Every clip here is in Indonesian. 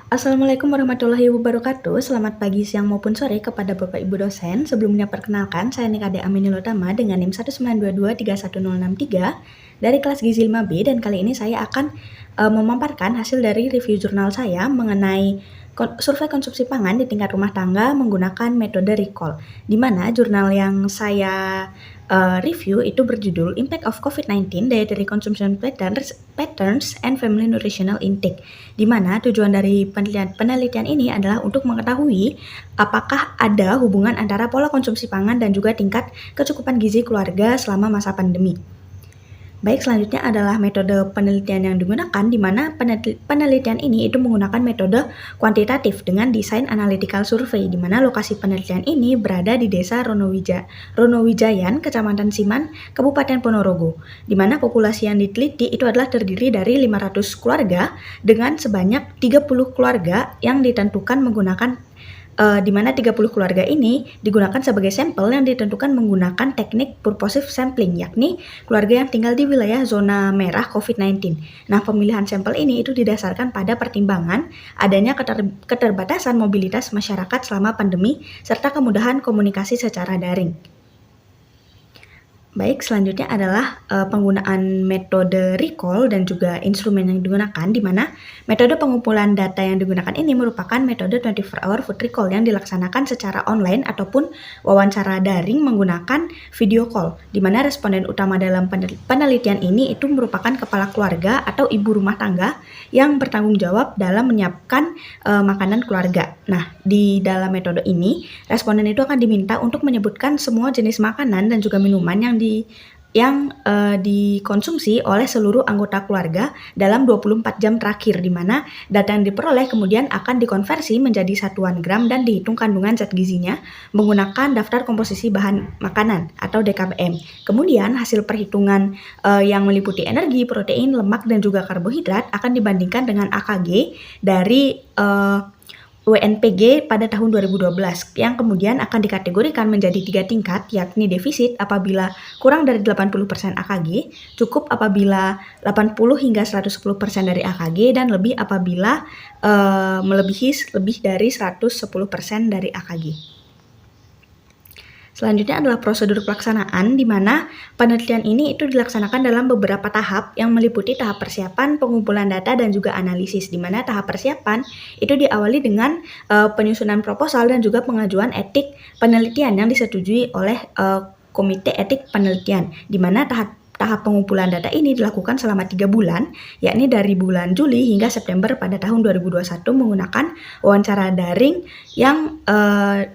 Assalamualaikum warahmatullahi wabarakatuh. Selamat pagi, siang maupun sore kepada Bapak Ibu dosen. Sebelumnya perkenalkan, saya Nikade Aminul Utama dengan NIM 192231063 dari kelas Gizi 5B dan kali ini saya akan memaparkan hasil dari review jurnal saya mengenai survei konsumsi pangan di tingkat rumah tangga menggunakan metode recall, di mana jurnal yang saya review itu berjudul Impact of COVID-19 Dietary Consumption Patterns and Family Nutritional Intake, di mana tujuan dari penelitian ini adalah untuk mengetahui apakah ada hubungan antara pola konsumsi pangan dan juga tingkat kecukupan gizi keluarga selama masa pandemi. Baik, selanjutnya adalah metode penelitian yang digunakan, di mana penelitian ini itu menggunakan metode kuantitatif dengan desain analytical survey, di mana lokasi penelitian ini berada di Desa Ronowijayan, Kecamatan Siman, Kabupaten Ponorogo, di mana populasi yang diteliti itu adalah terdiri dari 500 keluarga dengan sebanyak 30 keluarga yang ditentukan menggunakan di mana 30 keluarga ini digunakan sebagai sampel yang ditentukan menggunakan teknik purposive sampling, yakni keluarga yang tinggal di wilayah zona merah COVID-19. Nah, pemilihan sampel ini itu didasarkan pada pertimbangan adanya keterbatasan mobilitas masyarakat selama pandemi serta kemudahan komunikasi secara daring. Baik, selanjutnya adalah penggunaan metode recall dan juga instrumen yang digunakan, di mana metode pengumpulan data yang digunakan ini merupakan metode 24-hour food recall yang dilaksanakan secara online ataupun wawancara daring menggunakan video call, di mana responden utama dalam penelitian ini itu merupakan kepala keluarga atau ibu rumah tangga yang bertanggung jawab dalam menyiapkan makanan keluarga. Nah, di dalam metode ini, responden itu akan diminta untuk menyebutkan semua jenis makanan dan juga minuman yang dikonsumsi oleh seluruh anggota keluarga dalam 24 jam terakhir, di mana data yang diperoleh kemudian akan dikonversi menjadi satuan gram dan dihitung kandungan zat gizinya menggunakan daftar komposisi bahan makanan atau DKBM. Kemudian hasil perhitungan yang meliputi energi, protein, lemak, dan juga karbohidrat akan dibandingkan dengan AKG dari WNPG pada tahun 2012 yang kemudian akan dikategorikan menjadi 3 tingkat, yakni defisit apabila kurang dari 80% AKG, cukup apabila 80 hingga 110% dari AKG, dan lebih apabila melebihi lebih dari 110% dari AKG. Selanjutnya adalah prosedur pelaksanaan, di mana penelitian ini itu dilaksanakan dalam beberapa tahap yang meliputi tahap persiapan, pengumpulan data, dan juga analisis, di mana tahap persiapan itu diawali dengan penyusunan proposal dan juga pengajuan etik penelitian yang disetujui oleh Komite Etik Penelitian, di mana tahap pengumpulan data ini dilakukan selama 3 bulan, yakni dari bulan Juli hingga September pada tahun 2021 menggunakan wawancara daring yang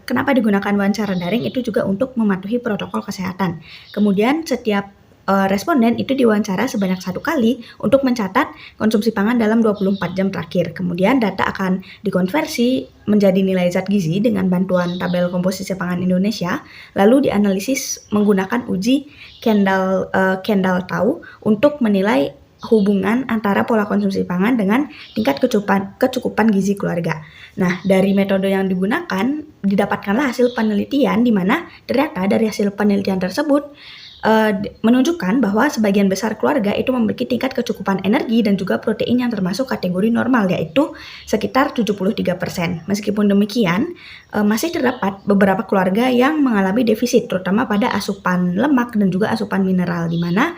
kenapa digunakan wawancara daring itu juga untuk mematuhi protokol kesehatan. Kemudian setiap responden itu diwawancara sebanyak 1 kali untuk mencatat konsumsi pangan dalam 24 jam terakhir. Kemudian data akan dikonversi menjadi nilai zat gizi dengan bantuan tabel komposisi pangan Indonesia, lalu dianalisis menggunakan uji Kendall-Tau untuk menilai hubungan antara pola konsumsi pangan dengan tingkat kecukupan gizi keluarga. Nah, dari metode yang digunakan didapatkanlah hasil penelitian, di mana ternyata dari hasil penelitian tersebut menunjukkan bahwa sebagian besar keluarga itu memiliki tingkat kecukupan energi dan juga protein yang termasuk kategori normal, yaitu sekitar 73%. Meskipun demikian, masih terdapat beberapa keluarga yang mengalami defisit, terutama pada asupan lemak dan juga asupan mineral, di mana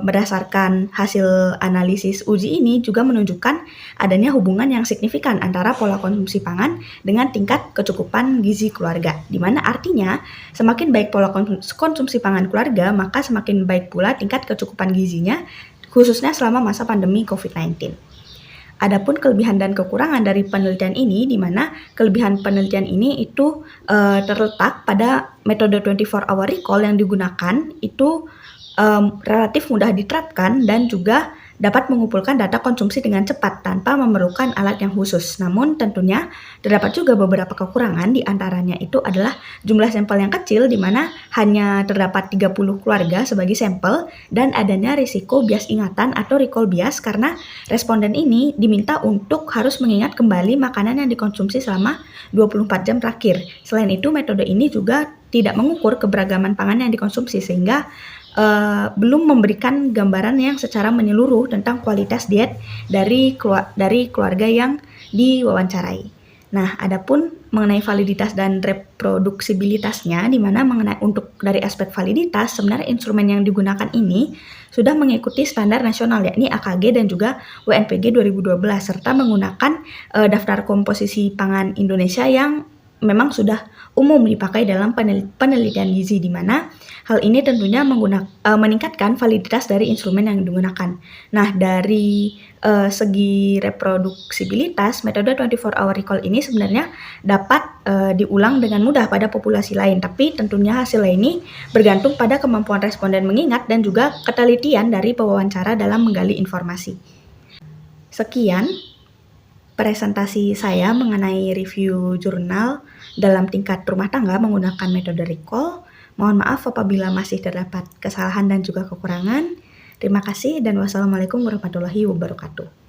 berdasarkan hasil analisis uji ini juga menunjukkan adanya hubungan yang signifikan antara pola konsumsi pangan dengan tingkat kecukupan gizi keluarga, di mana artinya semakin baik pola konsumsi pangan keluarga, maka semakin baik pula tingkat kecukupan gizinya, khususnya selama masa pandemi COVID-19. Adapun kelebihan dan kekurangan dari penelitian ini, di mana kelebihan penelitian ini itu terletak pada metode 24-hour recall yang digunakan itu relatif mudah diterapkan dan juga dapat mengumpulkan data konsumsi dengan cepat tanpa memerlukan alat yang khusus. Namun tentunya terdapat juga beberapa kekurangan, di antaranya itu adalah jumlah sampel yang kecil, di mana hanya terdapat 30 keluarga sebagai sampel, dan adanya risiko bias ingatan atau recall bias karena responden ini diminta untuk harus mengingat kembali makanan yang dikonsumsi selama 24 jam terakhir. Selain itu, metode ini juga tidak mengukur keberagaman pangan yang dikonsumsi, sehingga belum memberikan gambaran yang secara menyeluruh tentang kualitas diet dari keluarga yang diwawancarai. Nah, adapun mengenai validitas dan reproduksibilitasnya, di mana untuk dari aspek validitas, sebenarnya instrumen yang digunakan ini sudah mengikuti standar nasional yakni AKG dan juga WNPG 2012 serta menggunakan daftar komposisi pangan Indonesia yang memang sudah umum dipakai dalam penelitian gizi, di mana hal ini tentunya meningkatkan validitas dari instrumen yang digunakan. Nah, dari segi reproduksibilitas, metode 24 hour recall ini sebenarnya dapat diulang dengan mudah pada populasi lain, tapi tentunya hasil ini bergantung pada kemampuan responden mengingat dan juga ketelitian dari pewawancara dalam menggali informasi. Sekian presentasi saya mengenai review jurnal dalam tingkat rumah tangga menggunakan metode recall. Mohon maaf apabila masih terdapat kesalahan dan juga kekurangan. Terima kasih dan wassalamualaikum warahmatullahi wabarakatuh.